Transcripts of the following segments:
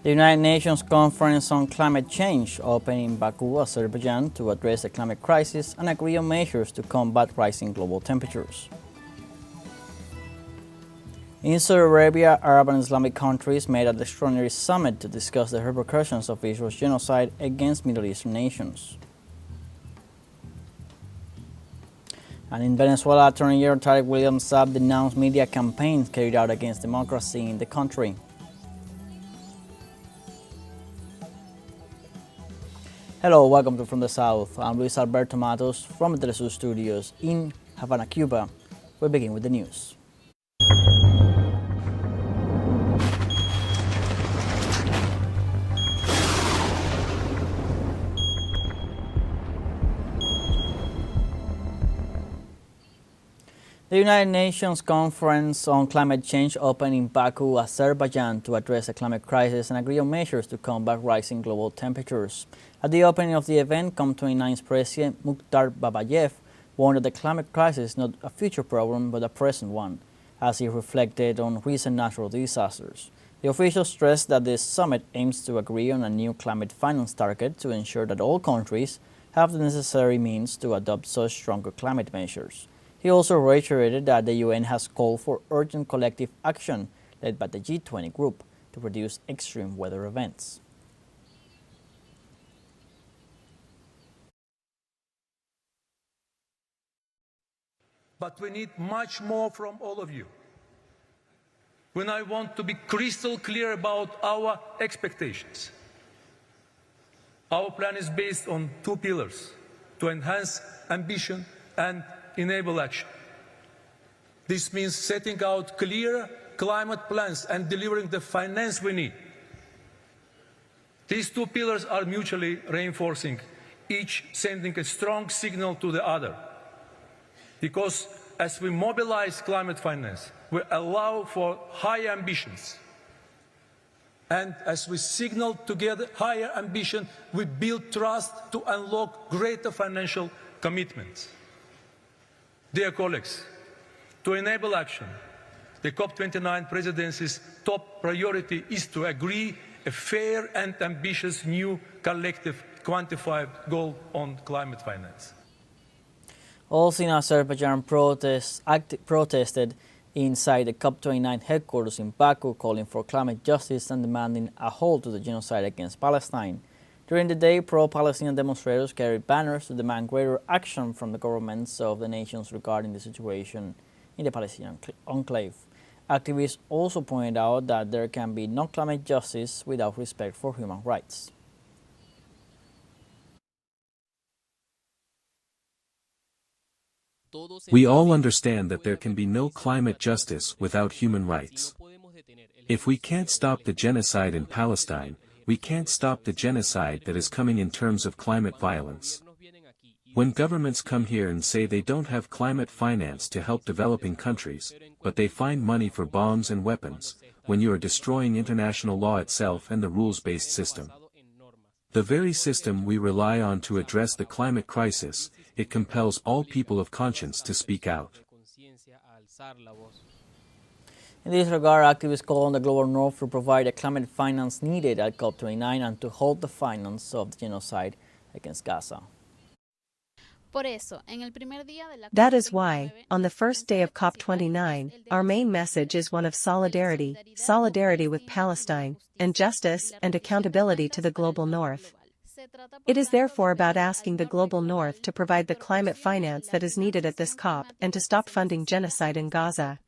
The United Nations Conference on Climate Change opened in Baku, Azerbaijan, to address the climate crisis and agree on measures to combat rising global temperatures. In Saudi Arabia, Arab and Islamic countries met at the extraordinary summit to discuss the repercussions of Israel's genocide against Middle Eastern nations. And in Venezuela, Attorney General Tarek William Saab denounced media campaigns carried out against democracy in the country. Hello, welcome to From the South. I'm Luis Alberto Matos from the TeleSUR studios in Havana, Cuba. We begin with the news. The United Nations Conference on Climate Change opened in Baku, Azerbaijan, to address the climate crisis and agree on measures to combat rising global temperatures. At the opening of the event, COP29's President Mukhtar Babayev warned that the climate crisis is not a future problem but a present one, as he reflected on recent natural disasters. The official stressed that the summit aims to agree on a new climate finance target to ensure that all countries have the necessary means to adopt such stronger climate measures. He also reiterated that the UN has called for urgent collective action led by the G20 group to reduce extreme weather events. But we need much more from all of you. When I want to be crystal clear about our expectations. Our plan is based on two pillars: to enhance ambition and enable action. This means setting out clear climate plans and delivering the finance we need. These two pillars are mutually reinforcing, each sending a strong signal to the other. Because as we mobilize climate finance, we allow for higher ambitions. And as we signal together higher ambition, we build trust to unlock greater financial commitments. Dear colleagues, to enable action, the COP29 presidency's top priority is to agree a fair and ambitious new collective quantified goal on climate finance. Also in Azerbaijan, protested inside the COP29 headquarters in Baku, calling for climate justice and demanding a halt to the genocide against Palestine. During the day, pro-Palestinian demonstrators carried banners to demand greater action from the governments of the nations regarding the situation in the Palestinian enclave. Activists also pointed out that there can be no climate justice without respect for human rights. We all understand that there can be no climate justice without human rights. If we can't stop the genocide in Palestine, we can't stop the genocide that is coming in terms of climate violence. When governments come here and say they don't have climate finance to help developing countries, but they find money for bombs and weapons, when you are destroying international law itself and the rules-based system. The very system we rely on to address the climate crisis, it compels all people of conscience to speak out. In this regard, activists call on the global north to provide the climate finance needed at COP29 and to halt the finance of the genocide against Gaza. That is why, on the first day of COP29, our main message is one of solidarity with Palestine, and justice and accountability to the global north. It is therefore about asking the global north to provide the climate finance that is needed at this COP and to stop funding genocide in Gaza.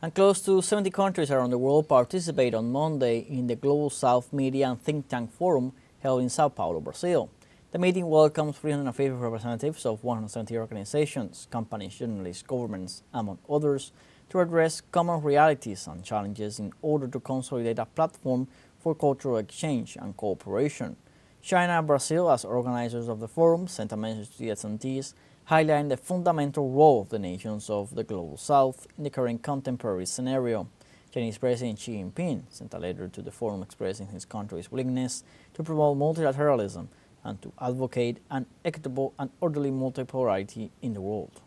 And close to 70 countries around the world participate on Monday in the Global South Media and Think Tank Forum held in Sao Paulo, Brazil. The meeting welcomes 350 representatives of 170 organizations, companies, journalists, governments, among others, to address common realities and challenges in order to consolidate a platform for cultural exchange and cooperation. China and Brazil, as organizers of the forum, sent a message to the attendees highlighting the fundamental role of the nations of the Global South in the current contemporary scenario. Chinese President Xi Jinping sent a letter to the forum expressing his country's willingness to promote multilateralism and to advocate an equitable and orderly multipolarity in the world.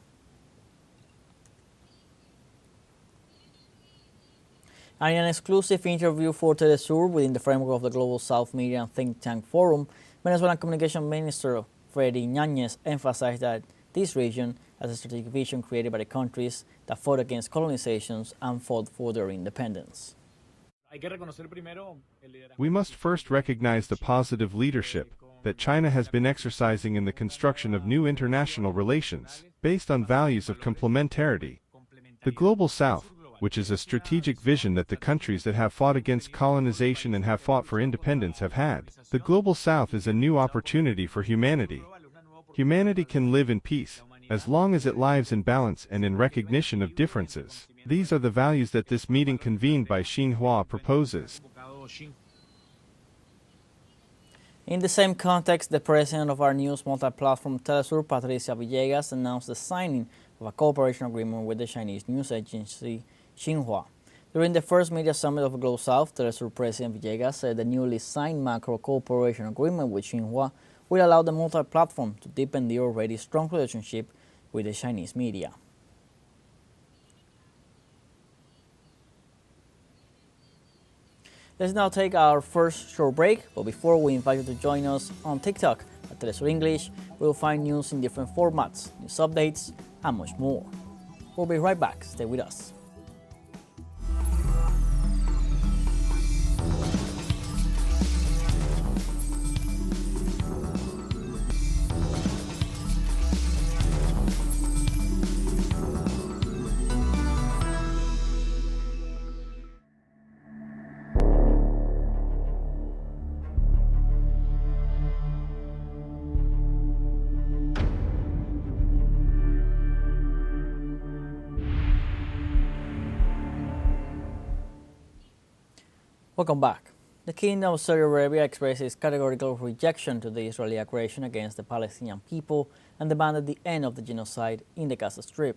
And in an exclusive interview for TeleSUR within the framework of the Global South Media and Think Tank Forum, Venezuelan Communication Minister Freddy Ñañez emphasized that this region has a strategic vision created by the countries that fought against colonizations and fought for their independence. We must first recognize the positive leadership that China has been exercising in the construction of new international relations based on values of complementarity. The Global South, which is a strategic vision that the countries that have fought against colonization and have fought for independence have had. The Global South is a new opportunity for humanity. Humanity can live in peace, as long as it lives in balance and in recognition of differences. These are the values that this meeting convened by Xinhua proposes. In the same context, the president of our news multi-platform TeleSUR, Patricia Villegas, announced the signing of a cooperation agreement with the Chinese news agency Xinhua. During the first media summit of Global South, TeleSUR President Villegas said the newly signed macro cooperation agreement with Xinhua will allow the multi-platform to deepen the already strong relationship with the Chinese media. Let's now take our first short break, but before we invite you to join us on TikTok at TeleSUR English, we'll find news in different formats, news updates, and much more. We'll be right back. Stay with us. Welcome back. The Kingdom of Saudi Arabia expressed its categorical rejection to the Israeli aggression against the Palestinian people and demanded the end of the genocide in the Gaza Strip.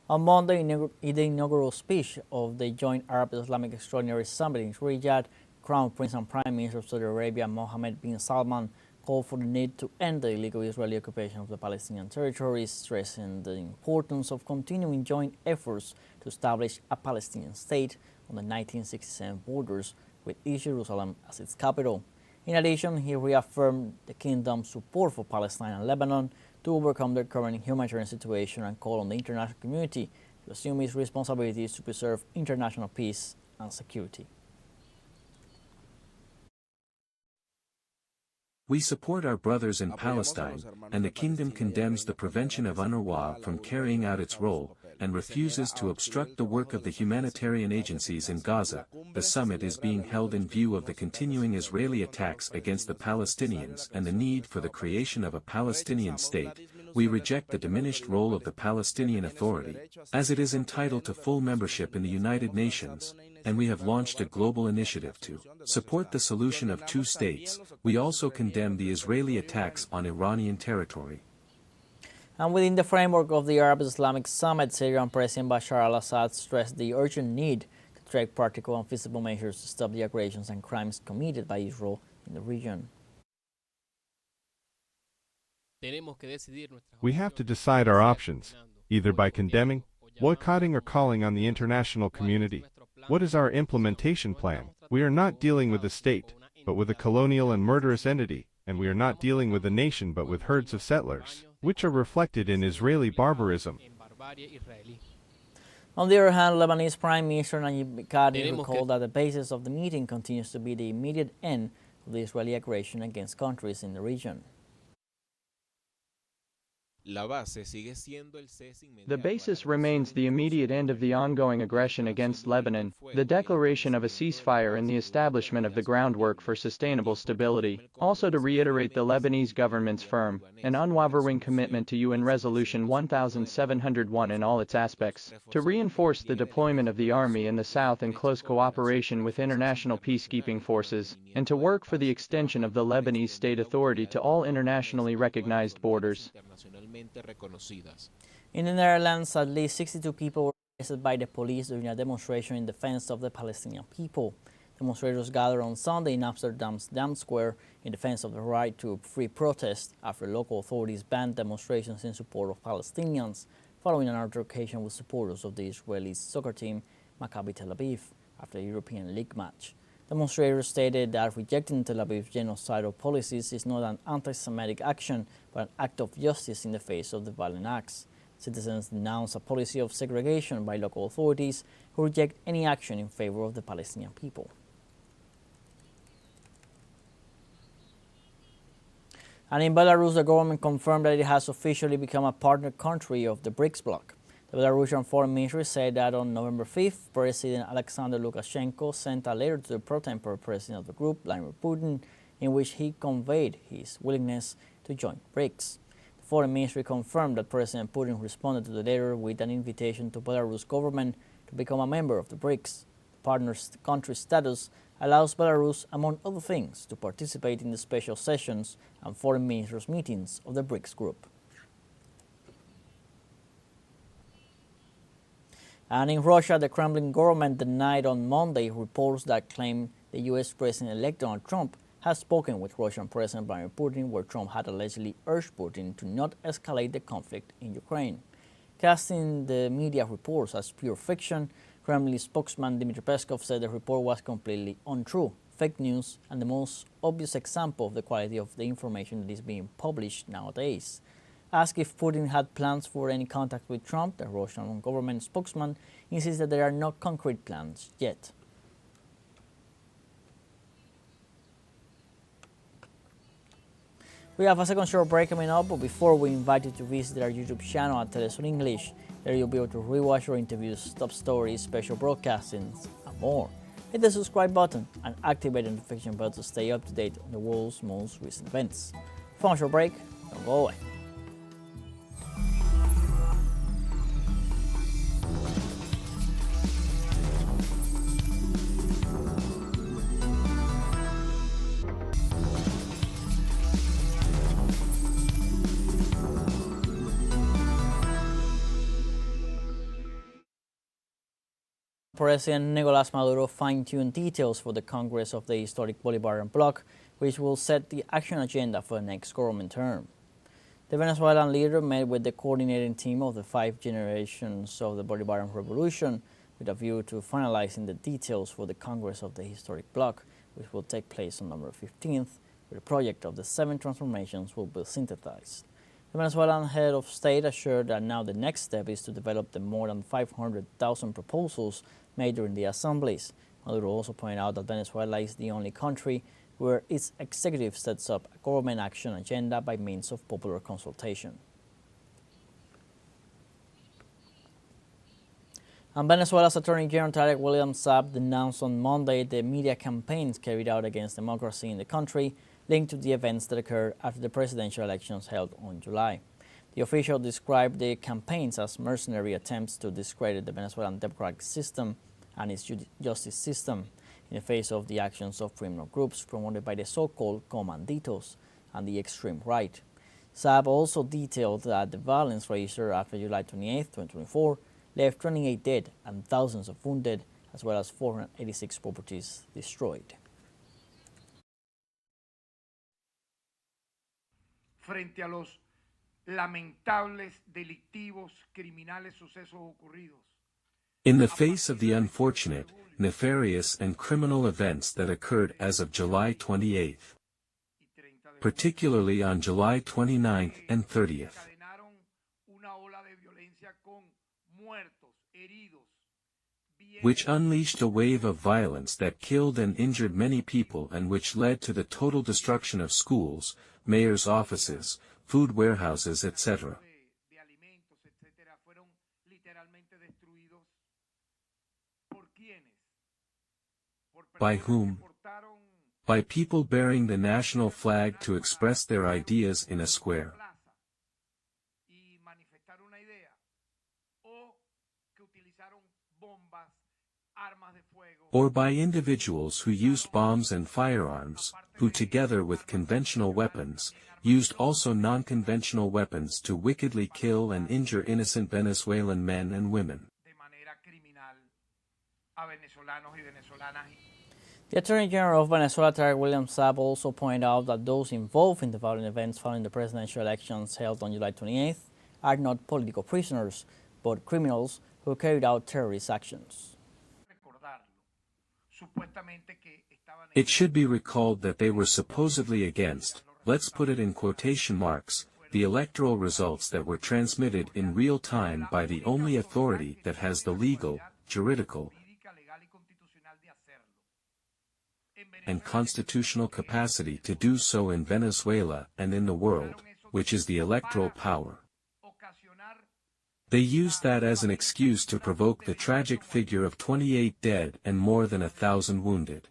On Monday, in the inaugural speech of the Joint Arab-Islamic Extraordinary Summit in Riyadh, Crown Prince and Prime Minister of Saudi Arabia Mohammed bin Salman called for the need to end the illegal Israeli occupation of the Palestinian territories, stressing the importance of continuing joint efforts to establish a Palestinian state on the 1967 borders, with East Jerusalem as its capital. In addition, he reaffirmed the kingdom's support for Palestine and Lebanon to overcome their current humanitarian situation and called on the international community to assume its responsibilities to preserve international peace and security. We support our brothers in Palestine, and the Kingdom condemns the prevention of UNRWA from carrying out its role, and refuses to obstruct the work of the humanitarian agencies in Gaza. The summit is being held in view of the continuing Israeli attacks against the Palestinians and the need for the creation of a Palestinian state. We reject the diminished role of the Palestinian Authority, as it is entitled to full membership in the United Nations, and we have launched a global initiative to support the solution of two states. We also condemn the Israeli attacks on Iranian territory. And within the framework of the Arab-Islamic Summit, Syrian President Bashar al-Assad stressed the urgent need to take practical and feasible measures to stop the aggressions and crimes committed by Israel in the region. We have to decide our options, either by condemning, boycotting, or calling on the international community. What is our implementation plan? We are not dealing with a state, but with a colonial and murderous entity, and we are not dealing with a nation but with herds of settlers, which are reflected in Israeli barbarism. On the other hand, Lebanese Prime Minister Najib Mikati recalled that the basis of the meeting continues to be the immediate end of the Israeli aggression against countries in the region. The basis remains the immediate end of the ongoing aggression against Lebanon, the declaration of a ceasefire and the establishment of the groundwork for sustainable stability. Also to reiterate the Lebanese government's firm and unwavering commitment to UN Resolution 1701 in all its aspects, to reinforce the deployment of the army in the south in close cooperation with international peacekeeping forces, and to work for the extension of the Lebanese state authority to all internationally recognized borders. In the Netherlands, at least 62 people were arrested by the police during a demonstration in defense of the Palestinian people. Demonstrators gathered on Sunday in Amsterdam's Dam Square in defense of the right to free protest after local authorities banned demonstrations in support of Palestinians, following an altercation with supporters of the Israeli soccer team Maccabi Tel Aviv. after the European League match. Demonstrators stated that rejecting Tel Aviv's genocidal policies is not an anti-Semitic action, but an act of justice in the face of the violent acts. Citizens denounced a policy of segregation by local authorities who reject any action in favor of the Palestinian people. And in Belarus, the government confirmed that it has officially become a partner country of the BRICS bloc. The Belarusian Foreign Ministry said that on November 5th, President Alexander Lukashenko sent a letter to the pro-tempore president of the group, Vladimir Putin, in which he conveyed his willingness to join BRICS. The Foreign Ministry confirmed that President Putin responded to the letter with an invitation to Belarus government to become a member of the BRICS. The partner country status allows Belarus, among other things, to participate in the special sessions and foreign ministers' meetings of the BRICS group. And in Russia, the Kremlin government denied on Monday reports that claim the U.S. President-elect Donald Trump has spoken with Russian President Vladimir Putin, where Trump had allegedly urged Putin to not escalate the conflict in Ukraine. Casting the media reports as pure fiction, Kremlin spokesman Dmitry Peskov said the report was completely untrue, fake news, and the most obvious example of the quality of the information that is being published nowadays. Asked if Putin had plans for any contact with Trump, the Russian government spokesman insists that there are no concrete plans yet. We have a second short break coming up, but before we invite you to visit our YouTube channel at TeleSUR English. There you'll be able to rewatch our interviews, top stories, special broadcastings, and more. Hit the subscribe button and activate the notification bell to stay up to date on the world's most recent events. For a short break, don't go away. President Nicolás Maduro fine-tuned details for the Congress of the historic Bolivarian bloc, which will set the action agenda for the next government term. The Venezuelan leader met with the coordinating team of the 5 generations of the Bolivarian Revolution with a view to finalizing the details for the Congress of the historic bloc, which will take place on November 15th, where the project of the 7 transformations will be synthesized. The Venezuelan head of state assured that now the next step is to develop the more than 500,000 proposals made during the assemblies. Maduro also pointed out that Venezuela is the only country where its executive sets up a government action agenda by means of popular consultation. And Venezuela's Attorney General Tarek William Saab denounced on Monday the media campaigns carried out against democracy in the country linked to the events that occurred after the presidential elections held on July. The official described the campaigns as mercenary attempts to discredit the Venezuelan democratic system and its justice system in the face of the actions of criminal groups promoted by the so-called comanditos and the extreme right. Saab also detailed that the violence registered after July 28, 2024 left 28 dead and thousands of wounded, as well as 486 properties destroyed. Frente a los lamentables, delictivos, criminales sucesos ocurridos. In the face of the unfortunate, nefarious and criminal events that occurred as of July 28th, particularly on July 29th and 30th, which unleashed a wave of violence that killed and injured many people and which led to the total destruction of schools, mayor's offices, food warehouses, etc. By whom? By people bearing the national flag to express their ideas in a square. Or by individuals who used bombs and firearms, who together with conventional weapons, used also non-conventional weapons to wickedly kill and injure innocent Venezuelan men and women. The Attorney General of Venezuela, Tarek William Saab, also pointed out that those involved in the violent events following the presidential elections held on July 28th are not political prisoners, but criminals who carried out terrorist actions. supuestamente que estaban It should be recalled that they were supposedly against, let's put it in quotation marks, the electoral results that were transmitted in real time by the only authority that has the legal, juridical, and constitutional capacity to do so in Venezuela and in the world, which is the electoral power. They used that as an excuse to provoke the tragic figure of 28 dead and more than 1,000 wounded.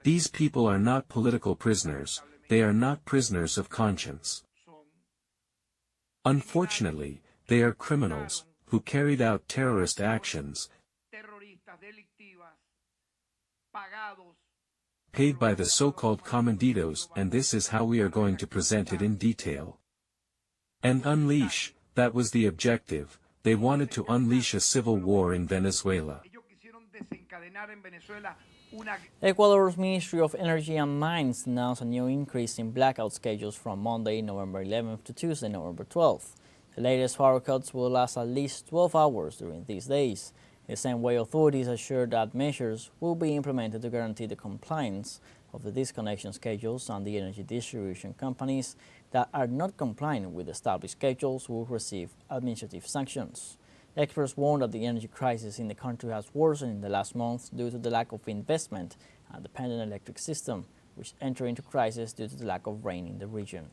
These people are not political prisoners, they are not prisoners of conscience. Unfortunately, they are criminals, who carried out terrorist actions, paid by the so-called comanditos, and this is how we are going to present it in detail. And unleash, that was the objective, they wanted to unleash a civil war in Venezuela. Ecuador's Ministry of Energy and Mines announced a new increase in blackout schedules from Monday, November 11th to Tuesday, November 12th. The latest power cuts will last at least 12 hours during these days. The same way, authorities assured that measures will be implemented to guarantee the compliance of the disconnection schedules, and the energy distribution companies that are not complying with established schedules will receive administrative sanctions. Experts warn that the energy crisis in the country has worsened in the last month due to the lack of investment and the dependent electric system, which entered into crisis due to the lack of rain in the region.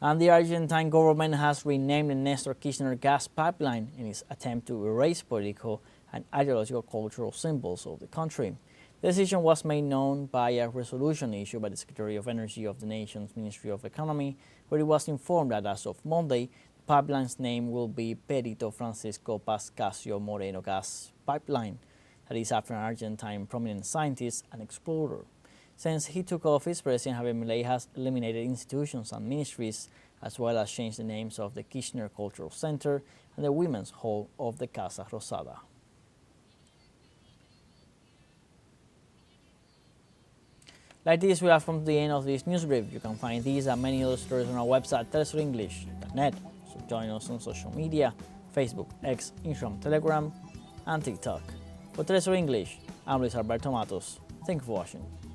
And the Argentine government has renamed the Néstor Kirchner gas pipeline in its attempt to erase political and ideological cultural symbols of the country. The decision was made known by a resolution issued by the Secretary of Energy of the nation's Ministry of Economy, where it was informed that as of Monday, the pipeline's name will be Perito Francisco Pascasio Moreno Gas Pipeline. That is after an Argentine prominent scientist and explorer. Since he took office, President Javier Milei has eliminated institutions and ministries, as well as changed the names of the Kirchner Cultural Center and the Women's Hall of the Casa Rosada. Like this, we have come to the end of this news brief. You can find these and many other stories on our website, telesurenglish.net. So join us on social media, Facebook, X, Instagram, Telegram, and TikTok. For TeleSUR English, I'm Luis Alberto Matos. Thank you for watching.